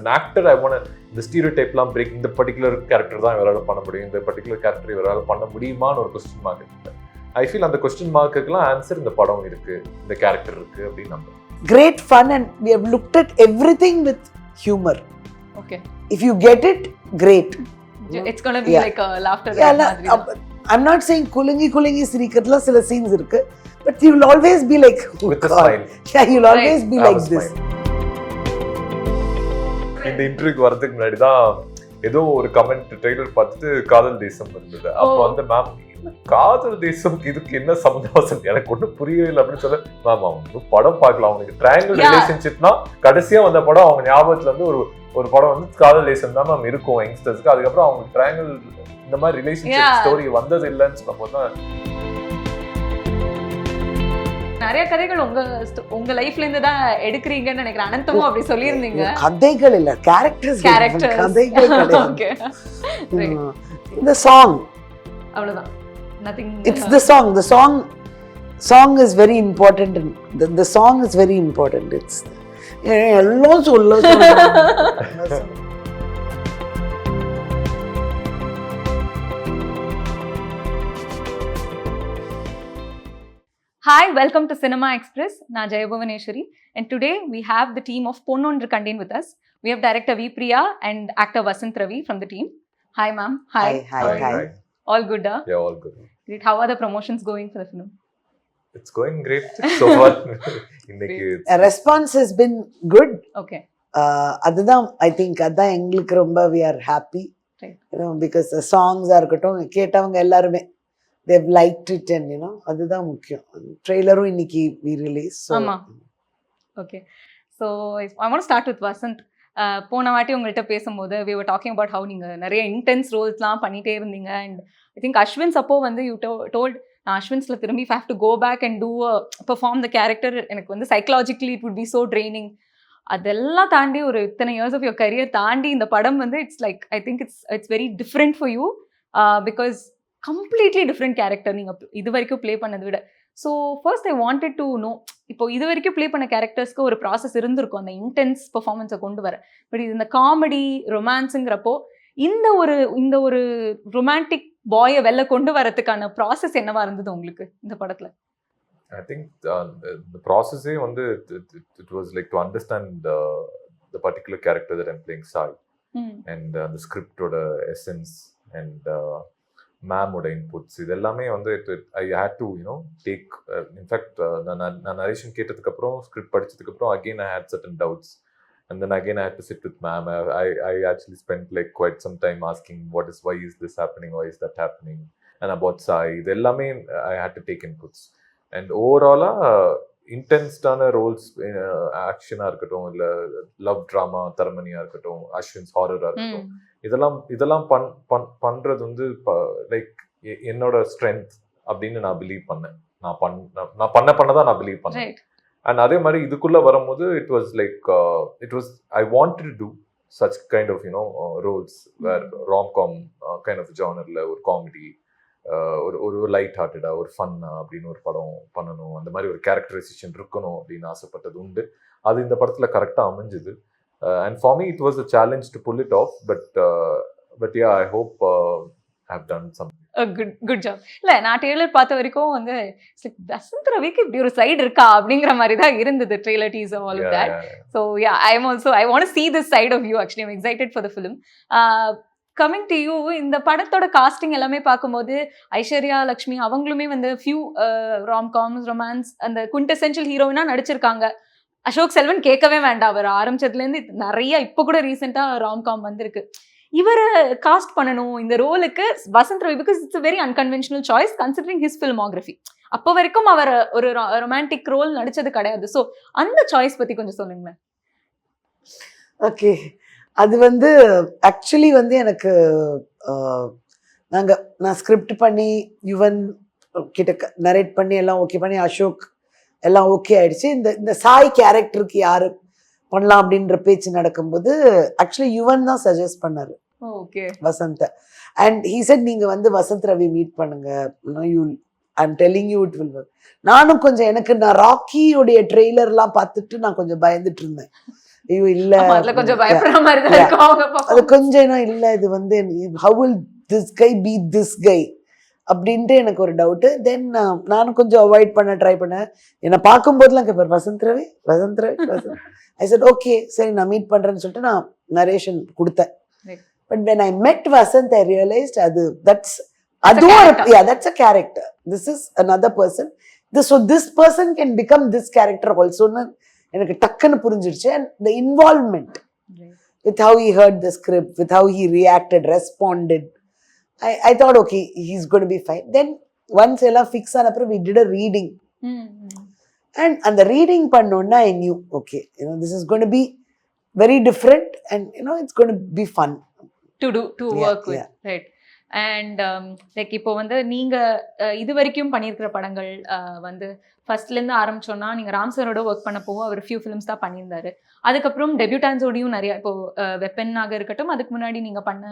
an actor I want to the stereotype லாம் break இந்த particular character தான் இவரால பண்ண முடியும் இந்த particular character இவரால பண்ண முடியுமான்னு ஒரு question mark இருக்கு. I feel அந்த question markக்குலாம் ஆன்சர் இந்த படம் இருக்கு, இந்த character இருக்கு அப்படின்னு நம்புறேன். Great fun and we have looked at everything with humor. Okay. If you get it, great. It's going to be like a laughter. I'm not saying kulingi sirikatla sila scenes irukku, but you will always be like with a smile. Yeah, you will always be like this. இந்த இன்டர்வியூக்கு வரதுக்கு முன்னாடி தான் ஏதோ ஒரு comment trailer பார்த்துட்டு காதல் தேசம் இருந்தது. அப்போ வந்து மேம் காதல் தேசம் இதுக்கு என்ன சம்பந்தம் எனக்கு ஒன்றும் புரியவே இல்லை அப்படின்னு சொல்ல, மேம் அவங்க படம் பார்க்கலாம், அவங்களுக்கு ட்ரையாங்கிள் ரிலேஷன்ஷிப்னா கடைசியா வந்த படம் அவங்க ஞாபகத்துல வந்து ஒரு படம் வந்து காதல் தேசம் தான் மேம் இருக்கும் யங்ஸ்டர்ஸ்க்கு. அதுக்கப்புறம் அவங்க ட்ரையாங்கிள் இந்த மாதிரி ரிலேஷன்ஷிப் ஸ்டோரி வந்தது இல்லைன்னு சொல்லும்போது தான் நிறைய கதைகள் உங்க லைஃப்ல இருந்து தான் எடுக்கிறீங்கன்னு நினைக்கிறேன். அனந்தமும் அப்படி சொல்லியிருந்தீங்க. கதைகள் இல்ல, கேரக்டர்ஸ். கதைகள் ஓகே. இந்த சாங் அவ்வளவுதான். nothing. It's the song is very important, and the song is very important. It's எல்லாம் சொல்ல Hi, welcome to Cinema Express. நான் Jayabhuvaneshwari, and today we have the team of Pon Ondru Kanden with us. We have director Priya and actor Vasanth Ravi from the team. Hi ma'am. Hi. All good, huh? Yeah, all good. Great. How are the promotions going for the film? It's going great so far. Response has been good. Okay. அதுதான் I think அதான் எங்களுக்கு ரொம்ப we are happy. Right. You know, because the songs are இருக்கட்டும், கேட்டவங்க எல்லாருமே they've liked it, and you know அதுதான் முக்கியம். ட்ரெய்லரும் இன்னைக்கு we release. ஆமா. Okay. So I want to start with Vasanth. போன வாட்டி உங்கள்கிட்ட பேசும்போது we were talking about how நீங்க நிறைய இன்டென்ஸ் ரோல்ஸ்லாம் பண்ணிட்டே இருந்தீங்க, and I think அஸ்வின்ஸ் அப்போ வந்து you told நான் அஸ்வின்ஸ்ல திரும்பி I have to go back and do perform the character, எனக்கு வந்து psychologically it would be so draining. அதெல்லாம் தாண்டி ஒரு இத்தனை இயர்ஸ் ஆஃப் யுவர் கரியர் தாண்டி இந்த படம் வந்து it's like I think it's very different for you because completely different character நீங்கள் இது வரைக்கும் ப்ளே பண்ணதை விட. So first I wanted to know, இப்போ இது வரைக்கும் ப்ளே பண்ண கேரக்டர்ஸ்க்கு ஒரு ப்ராசஸ் இருந்திருக்கும் அந்த இன்டென்ஸ் பர்ஃபார்மன்ஸை கொண்டு வர. பட் இது இந்த காமெடி ரொமான்ஸுங்கிறப்போ இந்த ஒரு ரொமான்டிக் பாயை வெளில கொண்டு வரதுக்கான ப்ராசஸ் என்னவா இருந்தது உங்களுக்கு இந்த படத்தில்? I think the process it was like to understand the particular character that I'm playing, Sai, and the script oda essence and ma'am oda inputs idellame I had to take in fact na narration ketadukku appo script padichadukku appo again I had certain doubts, and then again I had to sit with ma'am. I actually spent like quite some time asking why is this happening, why is that happening, and about Sai idellame I had to take inputs. And overall இன்டென்ஸ்டான roles ஆக்ஷனாக இருக்கட்டும், இல்லை love drama தரமணியாக இருக்கட்டும், அஸ்வின்ஸ் ஹாரராக இருக்கட்டும், இதெல்லாம் பண்ணுறது வந்து like என்னோட ஸ்ட்ரென்த் அப்படின்னு நான் பிலீவ் பண்ணேன். நான் பண்ணதான் நான் பிலீவ் பண்ணேன். அண்ட் அதே மாதிரி இதுக்குள்ளே வரும்போது it was I wanted to do such kind of roles where romcom kind of ஜானரில் ஒரு காமெடி, ஒரு லைட் ஹார்ட்டடா ஒரு ஃபன்னா அப்படின்னு ஒரு படம் பண்ணணும், அந்த மாதிரி ஒரு கேரக்டரைசேஷன் இருக்கணும் அப்படின்னு ஆசைப்பட்டது உண்டு. அது இந்த படத்துல கரெக்டா அமைஞ்சுது. And for me it was a challenge to pull it off, but yeah I hope I have done something. Good job. இல்ல நான் ட்ரெய்லர் பார்த்த வரைக்கும் வந்து வசந்த் ரவிக்கு இப்படி ஒரு சைடு இருக்கா அப்படிங்கிற மாதிரி தான் இருந்தது trailer teaser all of that. So ya I want to see this side of you actually. I'm excited for the film. Coming to you, இந்த படத்தோட காஸ்டிங் எல்லாமே பார்க்கும்போது ஐஸ்வர்யா லக்ஷ்மி அவங்களுமே வந்து ஃபியூ ராம்காம்ஸ் ரொமான்ஸ் அந்த குவிண்டெசென்ஷியல் ஹீரோயினா நடிச்சிருக்காங்க. அசோக் செல்வன் கேட்கவே வேண்டாம், அவர் ஆரம்பிச்சதுலேருந்து நிறைய இப்போ கூட ரீசெண்டாக ராம்காம் வந்திருக்கு. இவரை காஸ்ட் பண்ணணும் இந்த ரோலுக்கு Vasanth Ravi, because it's a very unconventional choice considering his filmography. அப்போ வரைக்கும் அவர் ஒரு ரொமான்டிக் ரோல் நடிச்சது கிடையாது. ஸோ அந்த சாய்ஸ் பற்றி கொஞ்சம் சொல்லுங்களேன். ஓகே, அது வந்து ஆக்சுவலி வந்து எனக்கு நான் ஸ்கிரிப்ட் பண்ணி யுவன் கிட்ட நரேட் பண்ணி எல்லாம் ஓகே பண்ணி அசோக் எல்லாம் ஓகே ஆயிடுச்சு. இந்த சாய் கேரக்டருக்கு யாரு பண்ணலாம் அப்படின்ற பேச்சு நடக்கும்போது ஆக்சுவலி யுவன் தான் சஜஸ்ட் பண்ணாரு வசந்த். அண்ட் ஹீ செட் நீங்க வந்து வசந்த் ரவி மீட் பண்ணுங்க, I'm telling you it will work. நானும் கொஞ்சம் நான் ராக்கியோடைய ட்ரெய்லர்லாம் பார்த்துட்டு நான் கொஞ்சம் பயந்துட்டு இருந்தேன். ஐயோ இல்ல அதுல கொஞ்சம் பயப்படுற மாதிரி தான் இருக்கும் அவங்க அது performance. கொஞ்சம் இல்ல இது வந்து how will this guy be this guy அப்படின்ட்டு எனக்கு ஒரு டவுட்டு. தென் நானும் கொஞ்சம் அவாய்ட் பண்ண ட்ரை பண்ணேன். என்னை பார்க்கும்போதுலாம் கேட்பார் வசந்த் ரவி வசந்த் ரவி வசந்த். ஐ செட் ஓகே சரி நான் மீட் பண்றேன்னு சொல்லிட்டு நான் நரேஷன் கொடுத்தேன். But when I met Vasanth I realized that's a character. This is another person. This person can become this character also. எனக்கு டக்குன்னு புரிஞ்சிருச்சு. And the involvement with how he heard the script, with how he reacted, responded, I thought okay he's going to be fine. Then once எல்லாம் fix ஆன அப்புறம் we did a reading. And அந்த reading பண்ணோன்னா I knew okay this is going to be very different and it's going to be fun to work with. Right. And like இப்போ வந்து நீங்க இது வரைக்கும் பண்ணியிருக்கிற படங்கள் வந்து ஃபர்ஸ்ட்லேருந்து ஆரம்பிச்சோன்னா நீங்க ராம் சாரோட ஒர்க் பண்ண போக அவர் ஃபியூ ஃபிலிம்ஸ் தான் பண்ணியிருந்தாரு. அதுக்கப்புறம் டெபியூட்டான்ஸோடையும் நிறைய இப்போ வெப்பனாக இருக்கட்டும், அதுக்கு முன்னாடி நீங்க பண்ண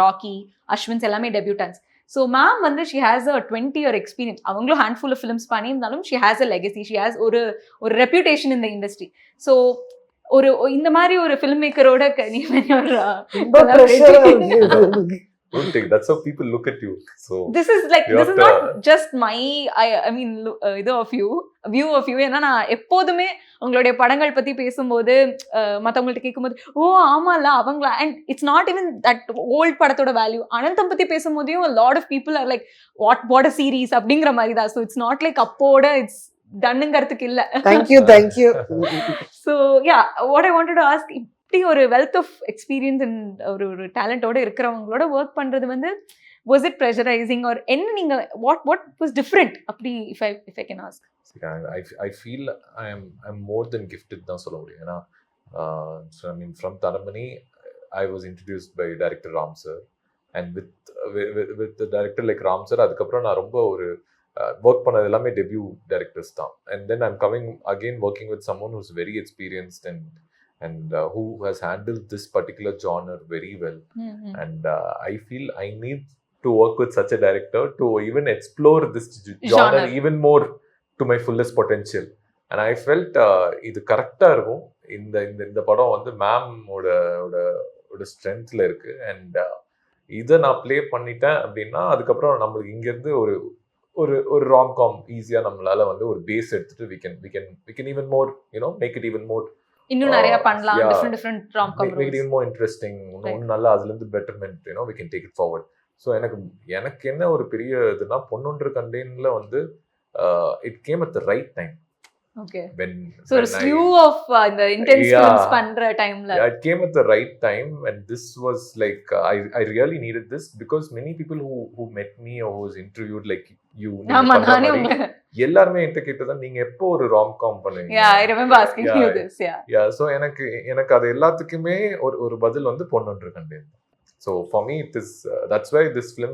ராக்கி, அஸ்வின்ஸ் எல்லாமே டெபியூட்டான்ஸ். ஸோ மேம் வந்து she has a 20-year experience. அவங்களும் ஹேண்ட்ஃபுல் ஆஃப் ஃபிலிம்ஸ் பண்ணியிருந்தாலும் she has a legacy, she has ஒரு ரெப்யூட்டேஷன் இந்த இண்டஸ்ட்ரி. ஸோ ஒரு இந்த மாதிரி ஒரு film மேக்கரோட don't take that's how people look at you. So this is not just my I mean view of you. ஏன்னா நான் எப்போதுமே உங்களுடைய படங்கள் பத்தி பேசும்போது மற்றவங்கள்ட்ட கேட்கும்போது ஓ ஆமால அவங்களா, and it's not even that old படத்தோட வேல்யூ. அனந்தம் பத்தி பேசும்போதையும் lot of people are like what a series அப்படிங்கிற மாதிரி தான். ஸோ இட்ஸ் நாட் லைக் அப்போட இட்ஸ் டன்னுங்கிறதுக்கு இல்லை. Thank you. So yeah what I wanted to ask, இப்படி ஒரு வெல்த் ஆஃப் எக்ஸ்பீரியன்ஸ் அண்ட் ஒரு டேலண்டோட இருக்கிறவங்களோட ஒர்க் பண்றது வந்து was it pressurizing or என்ன நீங்க what was different அப்படி if I can ask? I feel I'm more than gifted தான் சொல்ல முடியும். ஏன்னா so I mean from Dinamani I was introduced by director Ram sir, and with the director like Ram sir அதுக்கப்புறம் நான் ரொம்ப ஒரு work பண்ணது எல்லாமே டெபியூ டைரக்டர்ஸ் தான். And then I'm coming again working with someone who's very experienced and who has handled this particular genre very well. And I feel I need to work with such a director to even explore this genre even more to my fullest potential. And I felt இது கரெக்டா இருக்கும். இந்த படம் வந்து ma'am ஓட ஸ்ட்ரென்த்ல இருக்கு. And இதை நான் ப்ளே பண்ணிட்டேன் அப்படின்னா அதுக்கப்புறம் நம்மளுக்கு இங்கேருந்து ஒரு ராம்காம் ஈஸியா நம்மளால வந்து ஒரு பேஸ் எடுத்துட்டு we can even more make it even more இன்னும் நிறைய பண்ணலாம். different rom-com make it even more interesting. இன்னும் நல்லா அதுல இருந்து betterment we can take it forward. So எனக்கு என்ன ஒரு பெரிய இதுனா பொன் ஒன்று கண்டேன்ல வந்து it came at the right time. Okay. So a slew of the intense films பண்ற டைம்ல it came at the right time, and this was like I really needed this because many people who met me or who was interviewed like you எல்லாருமே என்கிட்ட கேட்டதான் நீங்க எப்போ ஒரு romcom பண்ணுவீங்க. Yeah, I remember asking you this. Yeah, so எனக்கு அது எல்லாத்துக்குமே ஒரு பதில் வந்து பொன் ஒன்று கண்டேன். So for me it is that's why this film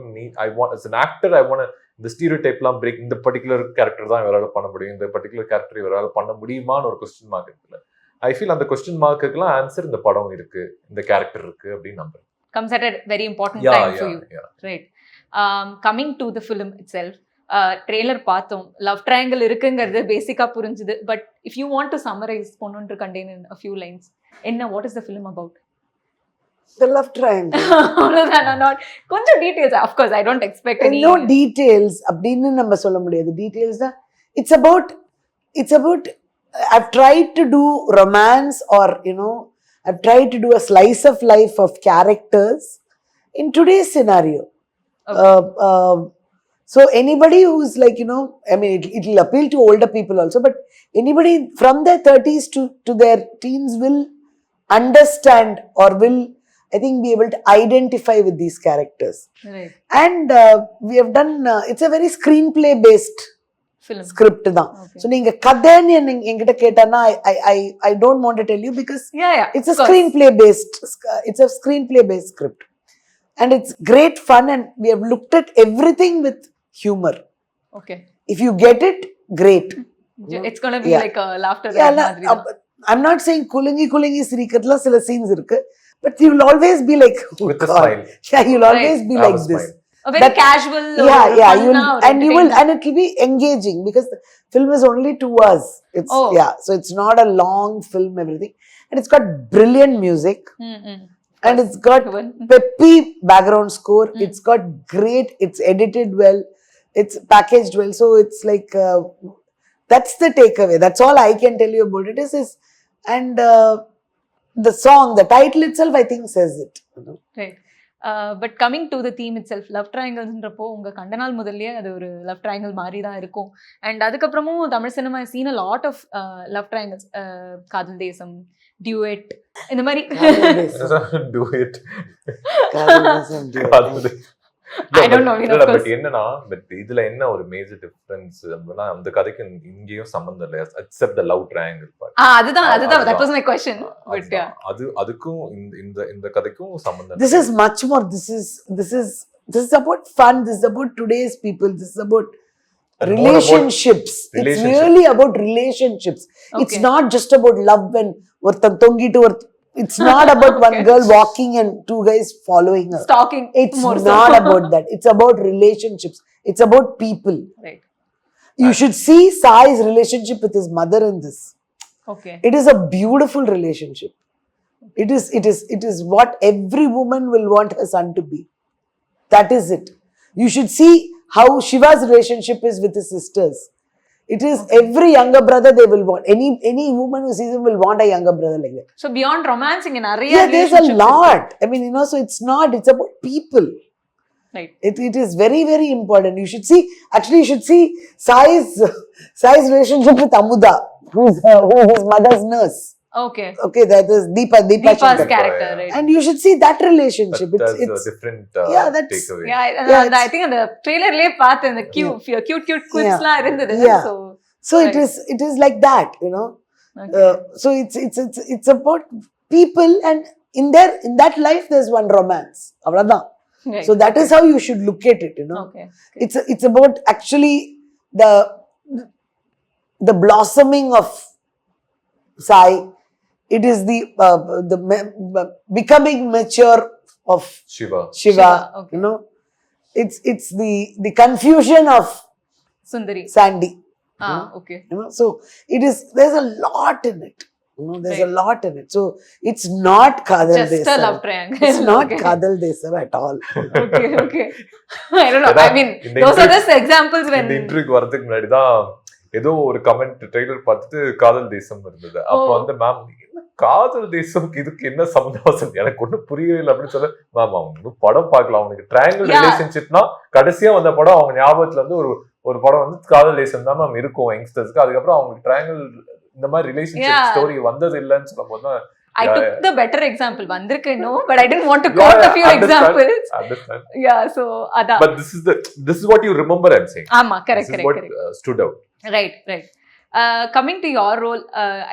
as an actor I want to இந்த ஸ்டீரியோடைப்லாம் பிரேக். இந்த பர்டிகுலர் கேரக்டர் தான் இவரால் பண்ண முடியும், இந்த பர்டிகுலர் கேரக்டர் இவரால் பண்ண முடியுமான்னு ஒரு கொஸ்டின் மார்க் இருக்குல்ல. ஐ ஃபீல் அந்த கொஸ்டின் மார்க்குக்கெல்லாம் ஆன்சர் இந்த படம் இருக்கு, இந்த கேரக்டர் இருக்கு அப்படின்னு நம்புறேன். comes at a very important time for you. Right. Coming to the film itself, trailer பார்த்தோம், love triangle இருக்குங்கிறது பேசிக்கா புரிஞ்சுது. But if you want to summarize பொன் ஒன்று கண்டேன் in a few lines, what is the film about? The love triangle. Not கொஞ்சம் details. Of course I don't expect any. No details அப்படின்னு நம்ம சொல்ல முடியாது. Details தான். It's about I've tried to do romance or I've tried to do a slice of life of characters in today's scenario. Okay. So anybody who's like I mean it will appeal to older people also, but anybody from their 30s to their teens will understand or will I think be able to identify with these characters. Right. And we have done it's a very screenplay based film script da. Okay. So neenga kadani engita ketana I don't want to tell you because it's a screenplay based script, and it's great fun, and we have looked at everything with humor. Okay. If you get it, great. It's going to be like a laughter. I'm not saying kulingi sirikatla sila scenes irukku, but you will always be like with a smile. Yeah, you'll always be like this. A very casual. And it will be engaging because the film is only 2 hours. So it's not a long film, everything. and it's got brilliant music, and it's got Even. peppy background score. Mm. It's got great, it's edited well, it's packaged well. So it's like, that's the takeaway. That's all I can tell you about it is and the song, the title itself, I think says it. Right. But coming to the theme itself, love ட்ரையாங்கிள்ன்றப்போ உங்கள் கண்ட நாள் முதல்லயே அது ஒரு love triangle மாதிரி தான் இருக்கும். அண்ட் அதுக்கப்புறமும் Tamil cinema scene a lot of love triangles, Kadhal Desam, Dude, இந்த மாதிரி. duet. I don't know, I mean, of course. But என்னன்னா, பட் இதுல என்ன ஒரு மேஜர் டிஃபரன்ஸ் அப்படின்னா, அந்த கதைக்கு இங்கேயும் சம்பந்தம் இல்ல, except the love triangle part. அதுதான் that was my question. But yeah, அதுக்கும் இந்த கதைக்கும் சம்பந்தம். This is much more. This is about fun. This is about today's people. This is about relationships. It's really about relationships. Okay. It's not just about love and orthan tongitu it's not about one girl walking and two guys following her. stalking. It's more not so. about that. It's about relationships. It's about people. Right. You should see Sai's relationship with his mother in this. Okay. It is a beautiful relationship. It is what every woman will want her son to be. That is it. You should see how Shiva's relationship is with his sisters. It is every younger brother they will want. Any woman who sees him will want a younger brother like that. So beyond romancing in area, Yeah, there's a lot. I mean, so it's about people. Right. It is very, very important. You should see, actually you should see Sai's relationship with Amuda, who is his mother's nurse. Okay. Okay, that is Deepa's Shankar character, right? And you should see that relationship. That's It's a different that's takeaway. Yeah, I think அந்த ட்ரெய்லர்லயே பார்த்தேன் அந்த cute quips-லாம் இருந்தது. So right. it is like that, Okay. So it's about people, and in that life there's one romance. Avladhan. Right. So that is how you should look at it, Okay. It's about actually the blossoming of Sai. It is the becoming mature of Shiva. Okay. It's the confusion of Sundari. Sandy. Okay. So there's a lot in it. There's Right. a lot in it. So it's not Kadal Just Desam. a love triangle. It's not Okay. Kadal Desam at all. Okay. I don't know. I mean, இந்த those are just examples when. இந்த இன்டர்வியூக்கு வரதுக்கு முன்னாடி தான் ஏதோ ஒரு comment trailer பார்த்துட்டு காதல் தேசம் இருந்தது. அப்போ வந்து மேம், என்ன காதல் தேசம் இதுக்கு என்ன சம்பந்தம், எனக்கு ஒன்றும் புரியவே இல்லை அப்படின்னு சொல்ல, மேம் அவங்க படம் பார்க்கலாம், அவனுக்கு ட்ரையாங்கிள் ரிலேஷன்ஷிப்னா கடைசியா வந்த படம் அவங்க ஞாபகத்துல வந்து ஒரு படம் வந்து காதல் தேசம் தான் மேம் இருக்கும் யங்ஸ்டர்ஸ்க்கு. அதுக்கப்புறம் அவங்களுக்கு ட்ரையாங்கிள் இந்த மாதிரி ரிலேஷன்ஷிப் ஸ்டோரி வந்தது இல்லைன்னு சொல்லும் போது தான் I took the better example. Vandirke no, but I didn't want to quote a few examples. Understand. Yeah, so ada. But this is what you remember, I'm saying. Correct. This is what stood out. Right. Coming to your role,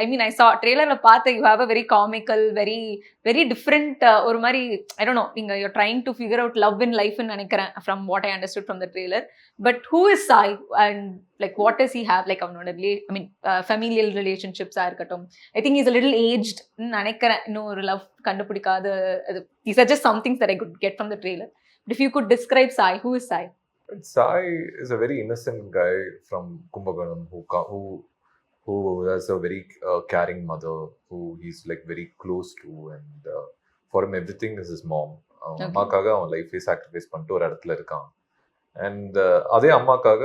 I mean, I saw trailer la paatha, you have a very comical, very very different or mari, I don't know, you're trying to figure out love in life in nenikiren from what I understood from the trailer. But who is Sai, and like what does he have, like I mean familial relationships are irukattum, I think he's a little aged nenikiren, or love kandupidikada. These are just some things that I could get from the trailer. But if you could describe Sai, who is Sai? Sai is a very innocent guy from Kumbakonam who has a very caring mother who he's like very close to, and for him everything is his mom. அம்மாக்காக அவன் லைஃபே sacrifice பண்ணிட்டு ஒரு இடத்துல இருக்கான். And அதே அம்மாக்காக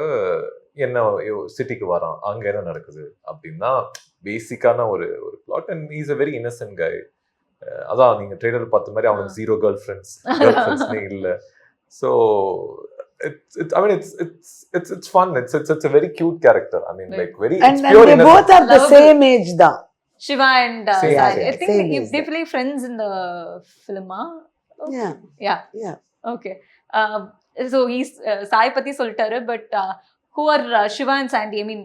என்ன சிட்டிக்கு வரான், அங்க என்ன நடக்குது அப்படின்னா பேசிக்கான ஒரு plot. And is a very innocent guy. அதான் நீங்க ட்ரெய்லர் பார்த்த மாதிரி அவனுக்கு ஜீரோ கேர்ள் ஃப்ரெண்ட்ஸ்னே இல்லை. So I mean, it's fun. It's a very cute character. I mean, like very. And they both are the same age, da. Shiva and Sai. I think they play friends in the film. Yeah. Okay. So he's Sai pati soltaru, but who are Shiva and Sandy? I mean,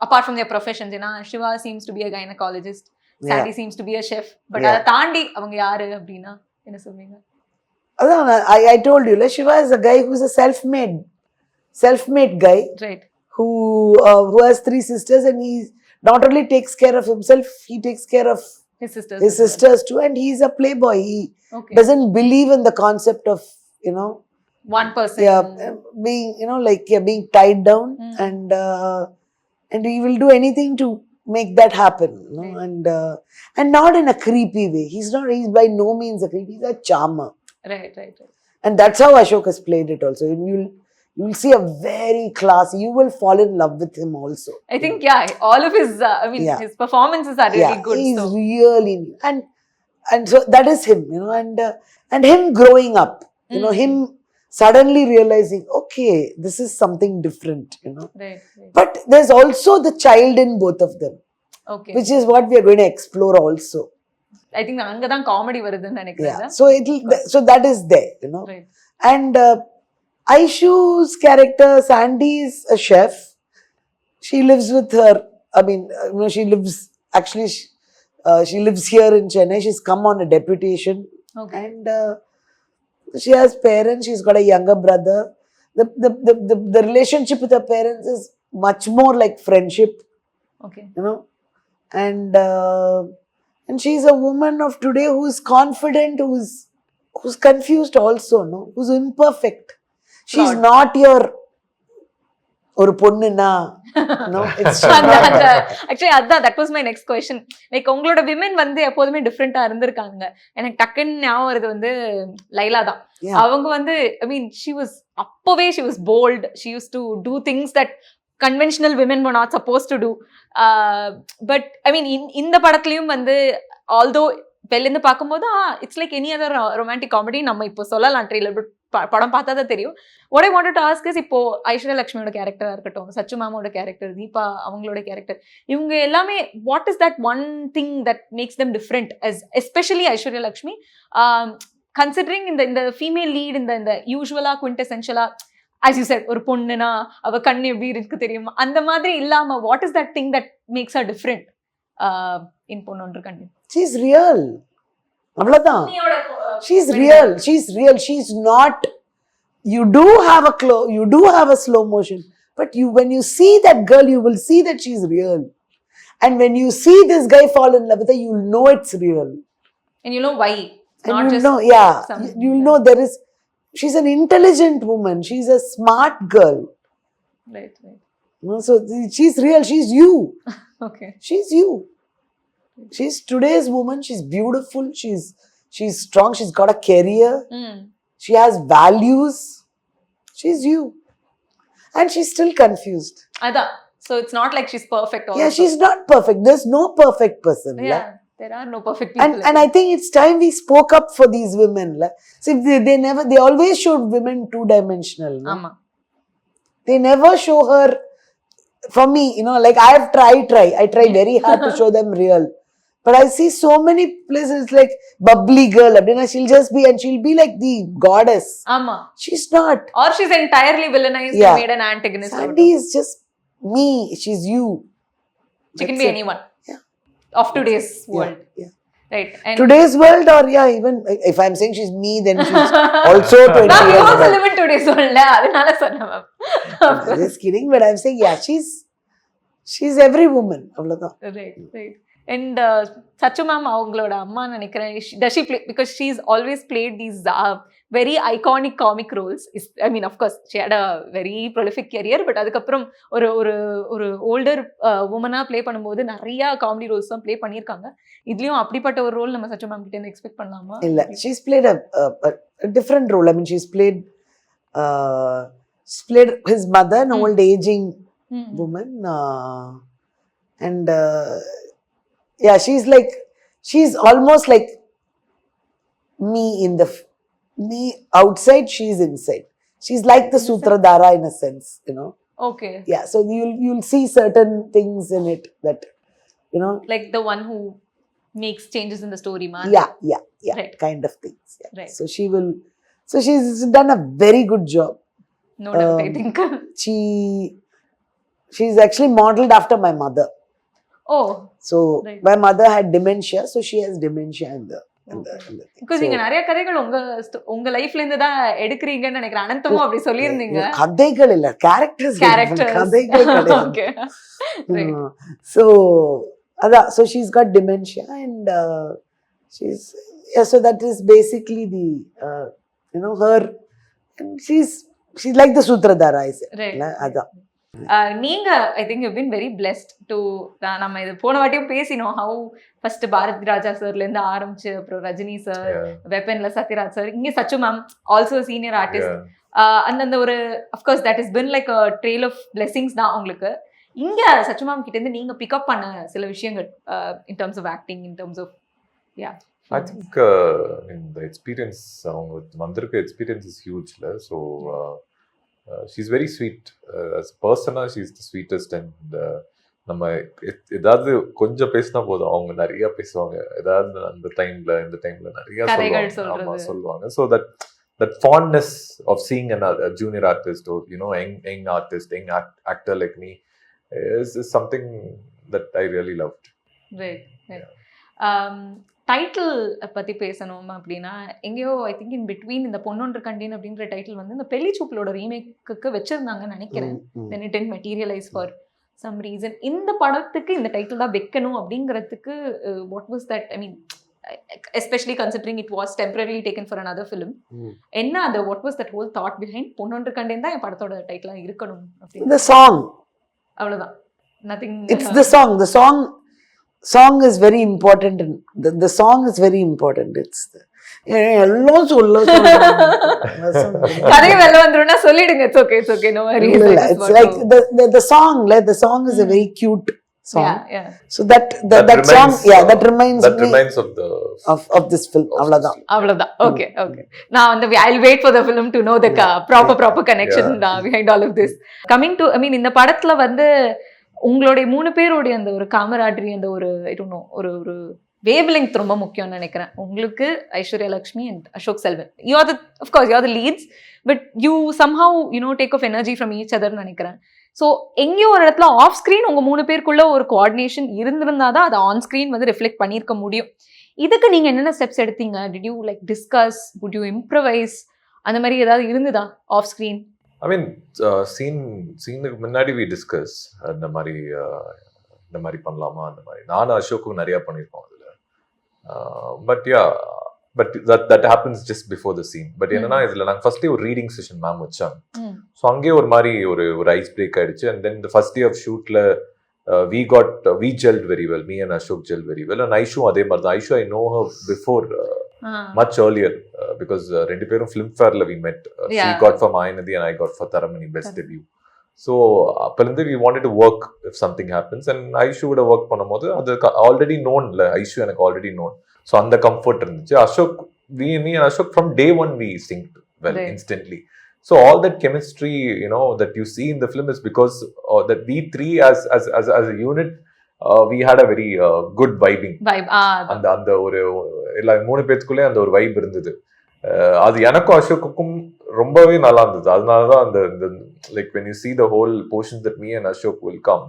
apart from their professions, Shiva seems to be a gynecologist. Sandy seems to be a chef. But தாண்டி அவங்க யாரு அப்படினா என்ன சொல்வீங்க? I told you, Shiva is a guy who's a self-made guy, right? Who has 3 sisters, and he not only takes care of himself, he takes care of his sisters too. And he's a playboy. He doesn't believe in the concept of one person being being tied down, and he will do anything to make that happen, you know? Right. And not in a creepy way. He's by no means a creepy, he's a charmer. Right. And that's how Ashok has played it also. You'll see a very classy, you will fall in love with him also. I think, yeah, all of his, his performances are really good. He's So. really, and so that is him, you know, and him growing up, you know, him suddenly realizing, okay, this is something different, you know. Right. But there's also the child in both of them. Okay. Which is what we are going to explore also. I think அங்கதான் comedy வருதுன்னு நினைக்கிறேன். Yeah. So that is there, you know. Right. And Aishu's character, Sandy, is a chef. She lives with her, you know, she lives here in Chennai. She's come on a deputation. Okay. And she has parents. She's got a younger brother. The relationship with her parents is much more like friendship. Okay. You know, and she's a woman of today who's confident, who's confused also, no, who's imperfect. She's Flawed. not your ஒரு பொண்ணுனா, no, it's actually that was my next question. Like உங்களோட women வந்து எப்போதுமே டிஃப்ரெண்டா இருந்திருக்காங்க. எனக்கு டக்குன்னு ஞாபகம் வருது வந்து லைலா தான். அவங்க வந்து அப்பவே she was bold. She used to do things that conventional women were not supposed to do. But இந்த படத்துலயும் வந்து although வெளியிருந்து பார்க்கும்போது it's like any other romantic comedy நம்ம இப்போ சொல்லலாம் ட்ரெய்லர், பட் படம் பார்த்தா தான் தெரியும். What I wanted to ask is, இப்போ ஐஸ்வர்யா லக்ஷ்மியோட கேரக்டரா இருக்கட்டும், சச்சு மேமோட கேரக்டர், தீபா அவங்களோட கேரக்டர், இவங்க எல்லாமே what is that one thing that makes them different, especially Aishwarya Lakshmi, considering இந்த ஃபீமேல் லீட், இந்த யூஸ்வலா குவிண்டெசென்ஷியலா as you said, ஒரு பொண்ணுனா அவ கண்ணு எப்படி இருக்கு தெரியுமா, அந்த மாதிரி இல்லாம what is that thing that makes her different in Pon Ondru Kanden? She's real. அவ்வளவுதான். She's real. She's not. You do have a slow motion, but when you see that girl, you will see that she's real. And when you see this guy fall in love with her, you'll know it's real. And you know why. And not you'll just know, you'll know she's an intelligent woman. She's a smart girl. Right. So she's real. She's you. Okay. She's you. She's today's woman. She's beautiful. She's strong. She's got a career. She has values. She's you. And she's still confused. So it's not like she's perfect also. Yeah, she's not perfect. There's no perfect person. Yeah, there are no perfect people. And I think it's time we spoke up for these women. See, they always showed women two-dimensional. No? They never show her. For me, you know, like I try very hard to show them real. But I see so many places like bubbly girl, she'll be like the goddess. She's not. Or she's entirely villainized and made an antagonist. Sandy is just me. She's you. She can be anyone. Yeah. Of today's world. Yeah. Right. And today's world, or even if I'm saying she's me, then she's also 20 years old. We also live in today's world. Adinala sonna ma'am. Just kidding, but I'm saying she's every woman. Right. And Sachu ma'am avangaloda amma nenikiren, does she play, because she's always played these very iconic comic roles. Of course she had a very prolific career, but adukapram ஒரு older woman play பண்ணும்போது நிறைய comedy Rolle's தான் play பண்ணிருக்காங்க. இதுலயும் அப்படிப்பட்ட ஒரு role நம்ம சச்சு ma'am கிட்ட இருந்து எக்ஸ்பெக்ட் பண்ணலாமா? இல்ல, she's played a different role. She's played his mother, an old aging woman, and she's almost like me outside, she's inside. She's like the Sutradhara in a sense, you know. Okay. Yeah, so you'll see certain things in it that, you know, like the one who makes changes in the story, man. Yeah. Right. Kind of things. Yeah. Right. So she's done a very good job. No doubt, I think. She's actually modeled after my mother. Oh. So my mother had dementia, so she has dementia in the because நீங்க நிறைய கதைகள் உங்க லைஃப்ல இருந்து தான் எடுக்கறீங்கன்னு நினைக்கிறேன். அனந்தமும் அப்படி சொல்லிருந்தீங்க. கதைகள் இல்ல, கேரக்டர்ஸ். கதைகள் கிடையாது. Okay. Right. So she's got dementia, and so that is basically the her, and she's like the Sutradhara, I said. Right. நீங்க I think you been very blessed to நம்ம இது போன வாட்டியும் பேசினோம் ஹவு ஃபர்ஸ்ட் பாரத் ராஜா சார்ல இருந்து ஆரம்பிச்சு அப்புறம் ரஜினி சார் வெப்பன்ல சத்யராஜ் சார் இங்க Sachu ma'am also senior artist அந்த ஒரு of course that is been like a trail of blessings தான் உங்களுக்கு இங்க சச்சு மேம் கிட்ட இருந்து நீங்க பிக்அப் பண்ண சில விஷயங்கள் in terms of acting in terms of I think the experience அவங்க வந்திருக்க experience is huge la so she's very sweet as a person she's the sweetest and நம்ம ஏதாவது கொஞ்சம் பேசினா போதும் அவங்க நிறைய பேசுவாங்க ஏதாவது அந்த டைம்ல இந்த டைம்ல நிறைய சொல்லுவாங்க so that fondness of seeing a junior artist or young artist young actor like me is something that I really loved. Right. Title பற்றி பேசணும் அப்படின்னா எங்கேயோ ஐ திங்க் இன் பிட்வீன் இந்த பொன்னொன்று கண்டேன் அப்படின்ற டைட்டில் வந்து இந்த பெல்லிச்சூப்பலோட ரீமேக்கு வச்சிருந்தாங்கன்னு நினைக்கிறேன். Then it didn't materialise for some reason. இந்த படத்துக்கு இந்த டைட்டில் தான் வைக்கணும் அப்படிங்கிறதுக்கு what was that I mean especially considering it was temporarily taken for another film என்ன அது what was that whole thought behind Ponnonru Kanden தான் என் படத்தோட டைட்டிலாக இருக்கணும் அப்படின்னு? The song அவ்வளோதான். Nothing. It's the song is very important and the song is very important. It's எல்லாம் கதையை வெளில வந்துருன்னா சொல்லிடுங்க. It's okay no worries. It's like the song is a very cute song. Yeah. So that song that reminds of this film. அவ்வளவுதான். Okay. Now I'll wait for the film to know the proper connection behind all of this. Coming to இந்த படத்துல வந்து உங்களுடைய 3 பேருடைய அந்த ஒரு காமராட்ரி அந்த ஒரு ஒரு வேவ் லெங்த் ரொம்ப முக்கியம்னு நினைக்கிறேன். உங்களுக்கு Aishwarya Lakshmi and Ashok Selvan, you are the leads, but you somehow take off energy from each அதர்னு நினைக்கிறேன். ஸோ எங்கேயோ ஒரு இடத்துல ஆஃப் ஸ்க்ரீன் உங்கள் 3 பேருக்குள்ள ஒரு கோஆர்டினேஷன் இருந்திருந்தா தான் அதை ஆன் ஸ்க்ரீன் வந்து ரிஃப்ளெக்ட் பண்ணியிருக்க முடியும். இதுக்கு நீங்கள் என்னென்ன ஸ்டெப்ஸ் எடுத்தீங்க? Did you like discuss, would you improvise, அந்த மாதிரி ஏதாவது இருந்ததா ஆஃப் ஸ்க்ரீன்? I mean, சீனுக்கு முன்னாடி we discuss இந்த மாதிரி பண்ணலாமா, அந்த மாதிரி நானும் அசோக்கும் நிறைய பண்ணியிருக்கோம் அதில். But that happens just before the scene. பட் என்னன்னா இதில் நாங்கள் ஃபர்ஸ்டே ஒரு ரீடிங் செஷன் மேம் வச்சாங்க. ஸோ அங்கேயே ஒரு மாதிரி ஒரு ஐஸ் பிரேக் ஆயிடுச்சு. And then first day of ஷூட்டில் we gelled very well. Me and Ashok gelled very well. And Aishu அதே மாதிரி தான். Aishu I know her before much earlier because ரெண்டு பேரும் Filmfare we met. She got for Mayanadi and I got for Taramani best debut. So அப்பலேருந்து we wanted to work if something happens. And Aishu would have work பண்ணும்போது அது already known இல்லை, Aishu எனக்கு already known. So அந்த comfort இருந்துச்சு. Ashok, me and Ashok from day one we synced well instantly. So all that chemistry, that you see in the film is because that we three as a unit, we had a very good vibing. அந்த ஒரு எல்லா 3 பேத்துக்குள்ளே அந்த ஒரு vibe இருந்தது. அது எனக்கும் அசோக்குக்கும் ரொம்பவே நல்லா இருந்தது. அதனாலதான் அந்த like when you see the whole portions that me and Ashok will come,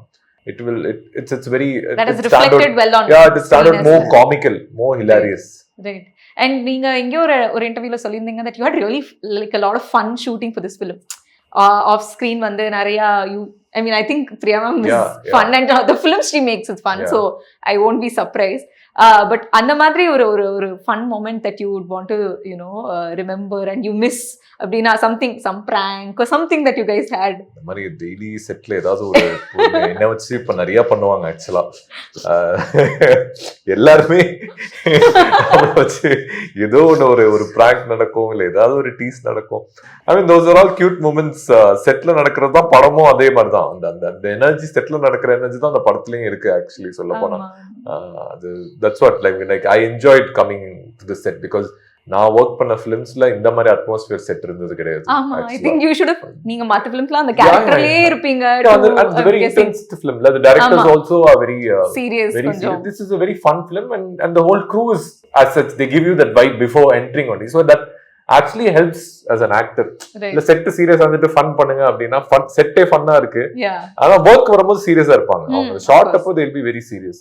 it's very that is reflected well on. It started more comical, more hilarious. Right. And நீங்க எங்கேயோ ஒரு இன்டர்வியூல சொல்லியிருந்தீங்க that you had really like a lot of fun shooting for this film. Off screen வந்து நிறைய I think Priya ma'am is fun and the film she makes is fun, so I won't be surprised. But அந்த மாதிரி ஒரு fun moment that you would want to remember and you miss அப்படின்னா some prank or something that you guys had. இந்த மாதிரி daily செட்ல ஏதாவது ஒரு என்ன வச்சு இப்ப நிறைய பண்ணுவாங்க. ஆக்சுவலா எல்லாருமே வச்சு ஏதோ ஒரு prank நடக்கும், இல்ல ஏதாவது ஒரு டீஸ் நடக்கும். those are all cute moments. செட்ல நடக்கிறது தான் படமும் அதே மாதிரி தான். அந்த எனர்ஜி செட்ல நடக்கிற எனர்ஜி தான் அந்த படத்துலயும் இருக்கு. ஆக்சுவலி சொல்ல போனா that's what like I enjoyed coming to the set because நான் வர்க் பண்ண ஃபிலிம்ஸ்ல இந்த மாதிரி அட்மாஸ்பியர் செட் இருந்தது கிடையாது. ஆமா, I think you should have நீங்க மத்த ஃபிலிம்ஸ்ல அந்த கேரக்டர்லயே இருப்பீங்க. It's a very intense film. The directors also are very serious. This is a very fun film and the whole crew is as such, they give you that vibe before entering only, so that actually helps as an actor. இல்ல set serious வந்துட்டு fun பண்ணுங்க அப்படின்னா செட்டே ஃபன்னா இருக்கு. ஆனா work வரும்போது சீரியஸா இருப்பாங்க. அவங்க ஷார்ட் அப்போ they will be very serious.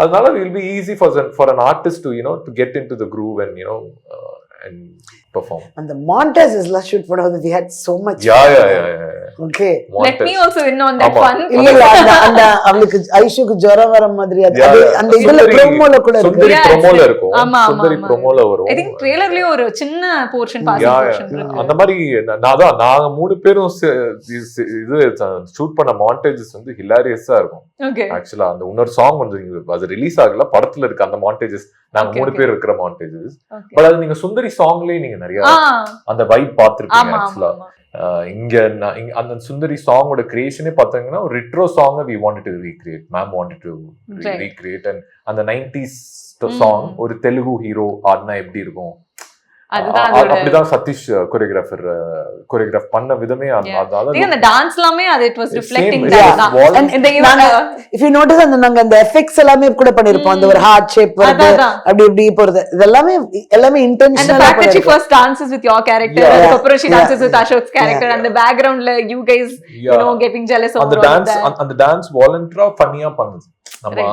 அதனால it will be easy for an artist to to get into the groove and and perform. And the montages la shoot பண்ணது we had so much Yeah. okay let me also in on that fun. இல்ல அந்த அவளுக்கு ஐஷுக்கு ஜுரம் வர மாதிரி அது அந்த இதுல ப்ரோமோல கூட இருக்கு. சுந்தரி ப்ரோமோல இருக்கும். ஆமா சுந்தரி ப்ரோமோல வரும். I think trailerலயே ஒரு சின்ன portion பாசிங் portion இருக்கு. அந்த மாதிரி நாங்க 3 பேரும் இது ஷூட் பண்ண மாண்டேஜஸ் வந்து ஹிலாரியஸா இருக்கும். Okay. ஆக்சுவலா அந்த இன்னொரு சாங் வந்து அது ரிலீஸ் ஆகல, படத்துல இருக்கு அந்த மாண்டேஜஸ். நாங்க 3 பேர் இருக்கிற மாண்டேஜஸ். பட் அது நீங்க சுந்தரி சாங்லயே நீங்க நிறைய அந்த வைப் பாத்துருப்பீங்க. ஆக்சுவலா இங்க அந்த சுந்தரி சாங்கோட கிரியேஷனே பாத்தீங்கன்னா ஒரு retro song we wanted to recreate. Ma'am wanted to recreate and அந்த 90s சாங் ஒரு தெலுங்கு ஹீரோ ஆடினா எப்படி இருக்கும், அப்படிதான் சதீஷ் கொரியோகிராஃப் பண்ண விதமே. அந்த டான்ஸ் எல்லாமே அது it was reflecting that. And if you notice நாங்க அந்த எஃபெக்ட்ஸ் எல்லாமே கூட பண்ணிருப்போம். அந்த ஒரு ஹார்ட் ஷேப் வருது, அப்படி இப்படி போறது, இதெல்லாமே இன்டென்ஷனலா. And the fact that she first dances with your character, அதுக்கப்புறம் she dances with Ashok's character, and the backgroundல you guys getting jealous over அந்த டான்ஸ் வாலண்டரா ஃபன்னியா பண்ணுது. நம்ம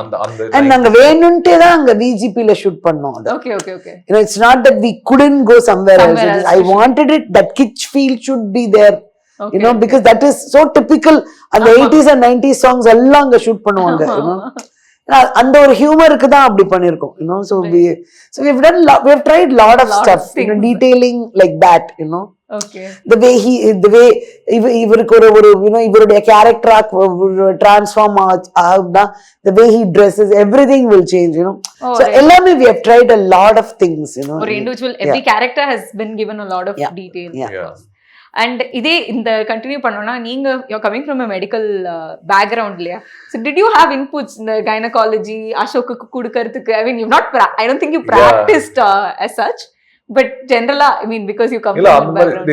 and நாங்க வேணும்ட்டே தான் அங்க விஜிபில ஷூட் பண்ணோம். Okay. It's not that we couldn't go somewhere else. I wanted it, that kitsch feel should be there. Because that is so typical. And the 80s and 90s songs எல்லாம் அங்க shoot பண்ணுவாங்க. அந்த ஒரு ஹியூமருக்கு தான் அப்படி பண்ணிருக்கோம். So we've tried lot of stuff, detailing like that. Okay. The way இவருக்கு ஒரு இவருடைய கேரக்டரா டிரான்ஸ்ஃபார்ம் ஆகுதா, the way he dresses, everything will change. So எல்லாமே we have tried a lot of things. For individual, every character has been given a lot of detail. And இதே இந்த continue பண்ணோம்னா, நீங்க you're coming from a medical background இல்லையா? So did you have inputs in the gynecology Ashok கொடுக்கிறதுக்கு? I mean, I don't think you practiced as such. But generally, I mean, because you come from that background.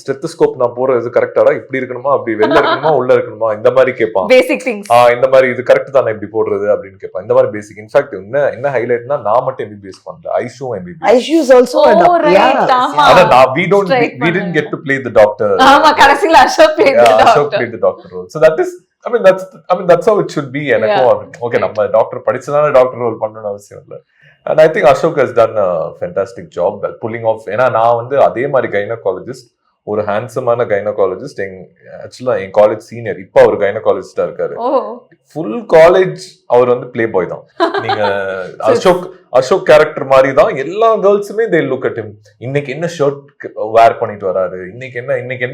Stethoscope நான் போறது கரெக்டாடா, இப்படி இருக்கணுமா, அப்படி வெளில இருக்கணுமா, உள்ள இருக்கணுமா, இந்த மாதிரி கேட்பான். Basic things. இந்த மாதிரி இது கரெக்ட் தானே இப்படி போடுறது அப்படின்னு கேட்பான். இந்த மாதிரி பேசிக். இன்ஃபேக்ட் என்ன ஹைலைட்னா, நான் மட்டும் MBBS பண்ணல, ஐஷுவும் MBBS. Aishu is also a doctor. ஆனா we didn't get to play the doctor. ஆமா, கடைசில Ashok played the doctor role. So that is, that's how it should be. Okay, நம்ம டாக்டர் படிச்சதான டாக்டர் ரோல் பண்ணணும்னு அவசியம் இல்லை. And I think Ashok has done a fantastic job pulling off. ஏன்னா நான் வந்து அதே மாதிரி கைனகாலஜிஸ்ட், ஒரு ஹேண்ட்ஸமான கைனகாலஜிஸ்ட், ஆக்சுவலா என் காலேஜ் சீனியர், இப்போ அவர் கைனகாலஜிஸ்டா இருக்காரு. ஃபுல் காலேஜ் அவர் வந்து பிளே பாய் தான். நீங்க அசோக் கேரக்டர் மாதிரி தான் எல்லா கேர்ள்ஸுமே they look at him. இன்னைக்கு என்ன ஷர்ட் வேர் பண்ணிட்டு வராரு, இன்னைக்கு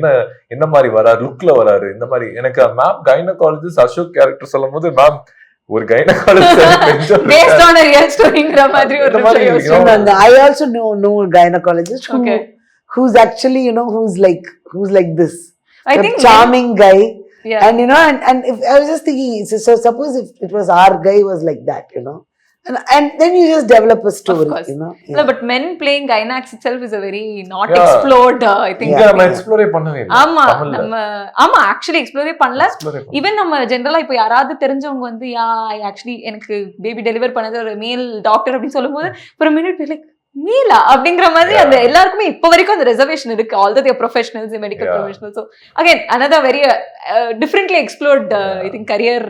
என்ன மாதிரி வராரு, லுக்ல வராரு, இந்த மாதிரி. எனக்கு மேம் கைனகாலஜிஸ்ட் அசோக் கேரக்டர் சொல்லும் போது, மேம் ஒரு gynaecologist based on a real story ங்கற மாதிரி ஒரு விஷயம். I also know a gynecologist who's actually who's like this. I think charming guy. And and if I was just thinking, so suppose if it was our guy was like that, and then you just develop a story. No, but men playing gynax itself is a very not explored, I think. நம்ம explore பண்ணவே இல்ல. ஆமா actually explore பண்ணல. Even நம்ம ஜெனரலா இப்போ யாராவது தெரிஞ்சவங்க வந்து actually எனக்கு பேபி டெலிவர் பண்ணது ஒரு மேல் டாக்டர் அப்படி சொல்லும்போது for a minute like மீலா அப்படிங்கிற மாதிரி அந்த எல்லாருக்குமே இப்போ வரைக்கும் அந்த ரெசர்வேஷன் இருக்கு. All the professionals, medical professionals. So again another very differently explored I think career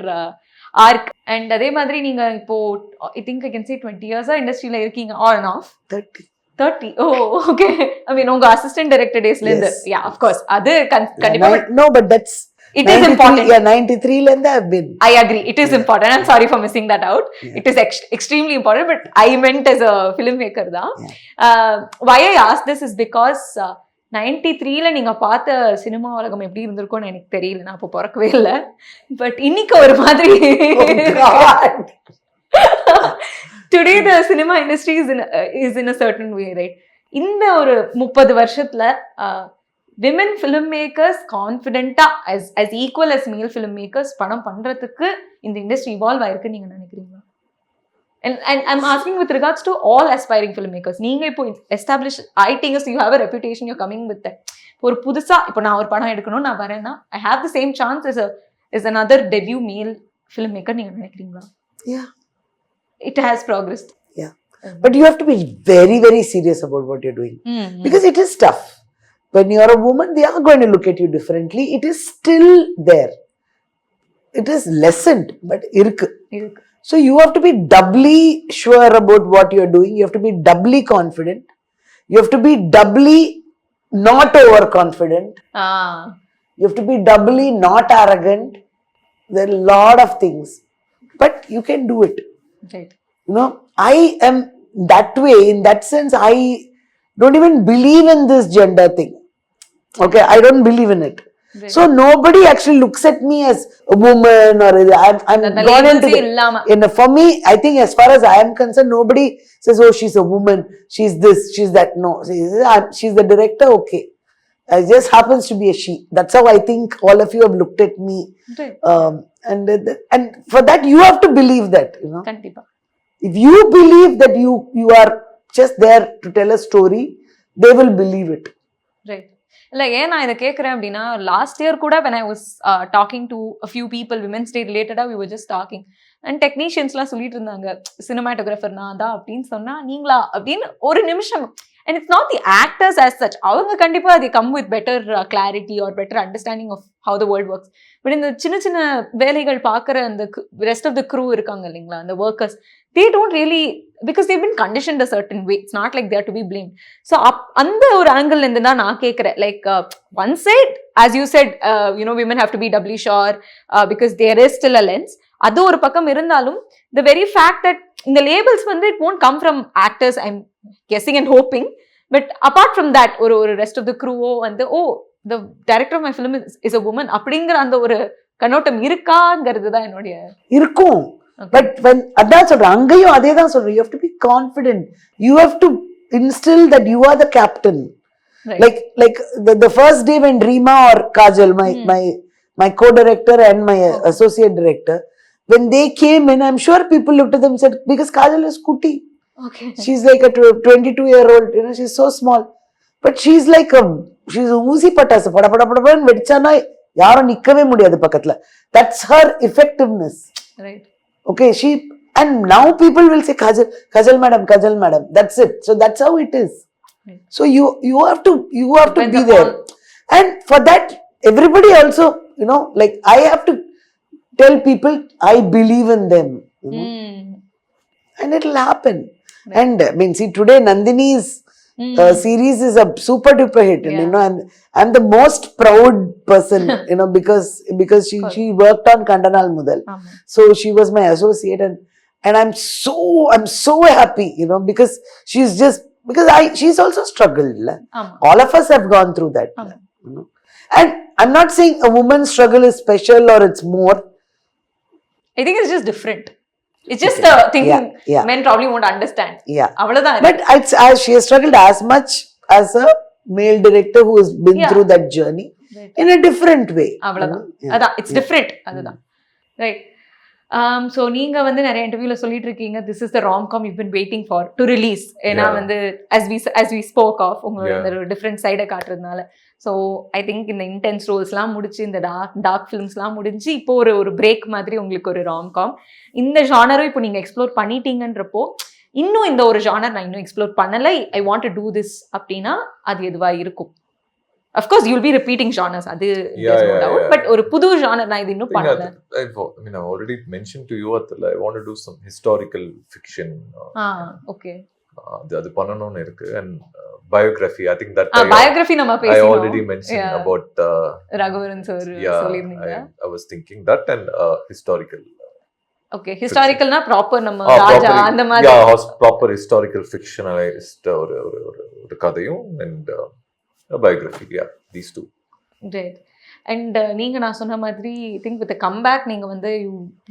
arc. And அதே மாதிரி நீங்க இப்போ I think I can say 20 years இண்டஸ்ட்ரியில இருக்கீங்க, on and off. 30. Oh, okay. I mean, உங்க அசிஸ்டன்ட் டைரக்டர் டேஸ்ல இருந்து. Yeah, of course. அது கண்டிப்பா. No, but that's it is important. Yeah, 93 la irundha I've been. I agree, it is important. I'm sorry for missing that out. It is extremely important, but I meant as a filmmaker da. Why I asked this is because 93 ல நீங்க பார்த்த cinema உலகம் எப்படி இருந்திருக்கும்னு எனக்கு தெரியல, நான் அப்போ பிறக்கவே இல்லை. பட் இன்னைக்கு ஒரு மாதிரி today the cinema industry is in a certain way, right? இந்த ஒரு 30 வருஷத்துல women filmmakers கான்ஃபிடென்ட்டா as equal as male filmmakers படம் பண்றதுக்கு இந்த இண்டஸ்ட்ரி இவால்வ் ஆயிருக்கு நீங்க நினைக்கிறீங்களா? And I'm asking with regards to all aspiring filmmakers. நீங்க இப்போ established ஆயிட்டீங்க, so you have a reputation, you're coming with that. ஒரு புதுசா இப்போ நான் ஒரு படம் எடுக்கணும் நான் வரேன்னா I have the same chance as another debut male filmmaker நீங்க நினைக்கிறீங்களா? Yeah, it has progressed. Yeah, but you have to be very very serious about what you're doing. Because it is tough. When you're a woman, they are going to look at you differently. It is still there. It is lessened, but irukku. So you have to be doubly sure about what you're doing. You have to be doubly confident. You have to be doubly not overconfident. You have to be doubly not arrogant. There are a lot of things, but you can do it. Right. You know, I am that way. In that sense, I don't even believe in this gender thing. Okay, I don't believe in it. Right. So nobody actually looks at me as a woman or I'm gone into the, for me, I think as far as I am concerned, nobody says, oh, she's a woman, she's this, she's that. No, she's the director. Okay, it just happens to be a she. That's how I think all of you have looked at me. Right. And for that you have to believe that, you know. Kandipa. If you believe that you are just there to tell a story, they will believe it. Right. இல்லை ஏன் நான் இதை கேட்குறேன் அப்படின்னா last year கூட when I was talking to a few people women's day related-ஆ we were just talking and techniciansலாம் சொல்லிட்டு இருந்தாங்க cinematographer நான் தான் அப்படின்னு சொன்னா நீங்களா அப்படின்னு ஒரு நிமிஷம் and it's not the actors as such அவங்க கண்டிப்பா they come with better clarity or better understanding of how the world works but இந்த சின்ன சின்ன வேலைகள் பார்க்குற அந்த rest of the crew இருக்காங்க இல்லைங்களா அந்த workers they don't really because they've been conditioned a certain way. It's not like they are to be blamed. So அந்த ஒரு angle இருந்து தான் நான் கேட்குறேன் like one side as you said you know women have to be doubly sure because there is still a lens அது ஒரு பக்கம் இருந்தாலும் the very fact that இந்த labels வந்து it won't come from actors I'm guessing and hoping but apart from that ஒரு rest of the crew வந்து oh the director of my film is a woman அப்படிங்கிற அந்த ஒரு கண்ணோட்டம் இருக்காங்கிறது தான் என்னுடைய இருக்கும். But when அதான் சொல்றேன் அங்கேயும் அதே தான் சொல்றேன் you have to be confident, you have to instill that you are the captain. Right. like the first day when Reema or Kajal my co-director and my associate director when they came in, I'm sure people looked at them and said because Kajal is kuti. Okay. She's like a 22-year-old, you know, she's so small but she's like she's ஊசி பட்டாசு படபடபடன்னு வெடிச்சானா யாரும் நிக்கவே முடியாது பக்கத்துல. That's her effectiveness. Right. Okay, and now people will say Kajal madam, that's it. So that's how it is. Right. So you have to be there. And for that everybody also, you know, like I have to tell people I believe in them, you know? And it'll happen. Right. And I mean, see today Nandini's series is a super duper hit, and you know, and I'm the most proud person, you know, because she worked on Kandanal Mudal, so she was my associate, and I'm so happy, you know, because she's also struggled. All of us have gone through that, you know. And I'm not saying a woman's struggle is special or it's more. I think it's just different. It's just a thing men probably won't understand. Yeah. Avladhaan. But she has struggled as much as a male director who has been through that journey in a different way. Avladhaan. Adha, it's different. Adha. Right. So நீங்க வந்து நிறைய இன்டர்வியூல சொல்லிட்டு இருக்கீங்க this is the rom-com you've been waiting for to release. ஏன்னா வந்து as we spoke of உங்களோட இந்த different side காட்டுறதுனால ஸோ ஐ திங்க் இந்த இன்டென்ஸ் ரோல்ஸ்லாம் முடிச்சு இந்த டார்க் ஃபிலிம்ஸ்லாம் முடிஞ்சு இப்போ ஒரு பிரேக் மாதிரி உங்களுக்கு ஒரு ராம்காம் இந்த ஜானரும் இப்போ நீங்கள் எக்ஸ்ப்ளோர் பண்ணிட்டீங்கன்றப்போ இன்னும் இந்த ஒரு ஜானர் நான் இன்னும் எக்ஸ்ப்ளோர் பண்ணலை ஐ வாண்ட் டு டூ திஸ் அப்படின்னா அது எதுவாக இருக்கும் of course you'll be repeating genres அது பட் ஒரு புது ஜானர் நான் இது இன்னும் பண்ணல I mean I already mentioned to you that I want to do some historical fiction okay அது பண்ணணும்னு இருக்கு and biography I think that biography நம்ம பேசினோம் I already mentioned about Raghuvaran sir சொல்லிருந்தீங்க I was thinking that and historical okay historical na proper நம்ம ராஜா அந்த மாதிரி proper historical fictionalized ஒரு கதையும் and a biography these two great and நீங்க நான் சொன்ன மாதிரி I think with the comeback நீங்க வந்து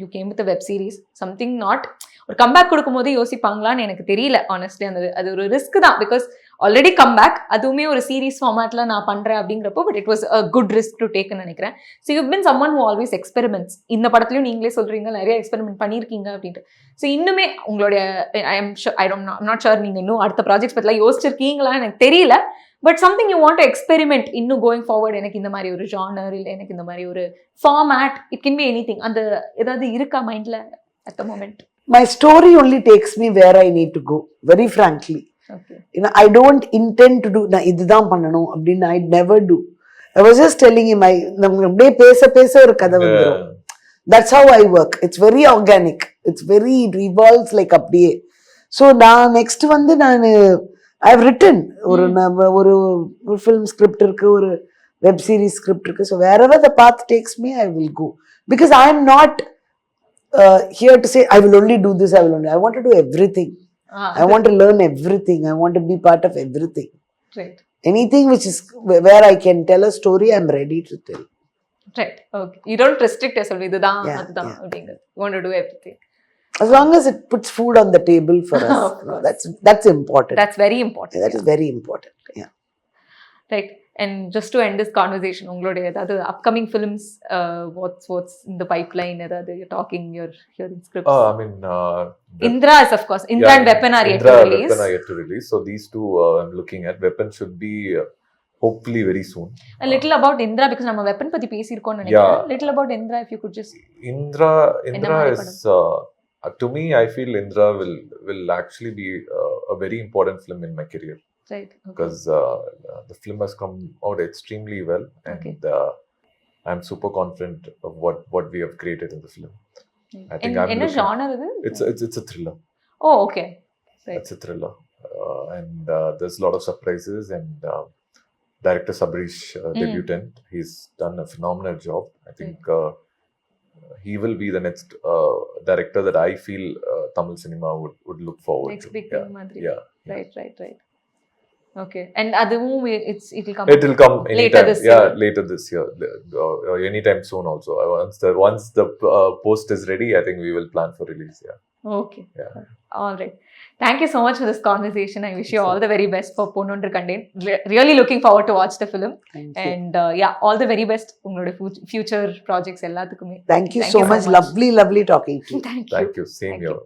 you came with a web series something not ஒரு கம்பேக் கொடுக்கும்போது யோசிப்பாங்களான்னு எனக்கு தெரியல ஆனஸ்ட்லி அது ஒரு ரிஸ்க் தான் பிகாஸ் ஆல்ரெடி கம்பேக் அதுவுமே ஒரு சீரீஸ் ஃபார்மேட்ல நான் பண்றேன் அப்படிங்கிறப்போ but it was a good risk to டேக்னு நினைக்கிறேன் so you been someone who always experiments இந்த படத்துலையும் நீங்களே சொல்றீங்க நிறைய எக்ஸ்பெரிமெண்ட் பண்ணியிருக்கீங்க அப்படின்ட்டு ஸோ இன்னுமே உங்களுடைய ஐம் நாட் ஷுர் நீங்க இன்னும் அடுத்த ப்ராஜெக்ட்ஸ் பற்றிலாம் யோசிச்சிருக்கீங்களான்னு எனக்கு தெரியல but something you want to experiment இன்னும் கோயிங் ஃபார்வர்ட் எனக்கு இந்த மாதிரி ஒரு ஜானர் இல்லை எனக்கு இந்த மாதிரி ஒரு format it can be any thing அந்த ஏதாவது இருக்கா மைண்ட்ல at the moment My story only takes me where I need to go, very frankly. Okay. You know, I don't intend to do na idudhaan pannanum appdina I never do. I was just telling him namme pesa or kada vandrum. That's how I work. It's very organic. It revolves like appdiye. So na next vandu I have written ஒரு film script இருக்கு, ஒரு web series script இருக்கு. So wherever the path takes me, I will go. Because I am not here to say I will only do this, I want to do everything. I want to learn everything. I want to be part of everything. Right. Anything which is where I can tell a story, I'm ready to tell. Right. Okay. You don't restrict yourself. இதுதான் அதுதான் அப்படிங்க. You want to do everything. As long as it puts food on the table for us. No, that's important. That's very important. That is very important. Yeah. Right. And just to end this conversation, உங்களுடைய ஏதாவது upcoming films, what's in the pipeline, ஏதாவது you're talking, you're hearing scripts? I mean, Indra is of course. Indra and Weapon are yet to release. Weapon are yet to release. So these two I'm looking at. Weapon should be hopefully very soon. A little about Indra, because நம்ம Weapon பத்தி பேசியிருக்கோம்னு நினைக்கிறேன். Little about Indra, if you could just. Indra is to me, I feel Indra will actually be a very important film in my career. Right. Okay. Because the film has come out extremely well, and I'm super confident of what we have created in the film. I think என்ன genre இது? It's a thriller. Oh, okay. Right. It's a thriller, and there's a lot of surprises, and director Sabrish, debutant, he's done a phenomenal job. I think he will be the next director that I feel Tamil cinema would look forward next to. big thing madri. Yeah. Right. Okay. And aduvum it will come later this year. Yeah, later this year, anytime soon also. Once the post is ready, I think we will plan for release. Yeah. Okay. Yeah. All right. Thank you so much for this conversation. I wish you all the very best for Pon Ondru Kanden. Really looking forward to watch the film. And all the very best உங்களுடைய future projects எல்லாத்துக்குமே. Thank you so much. Lovely talking to you. Thank you. Thank you. Same here.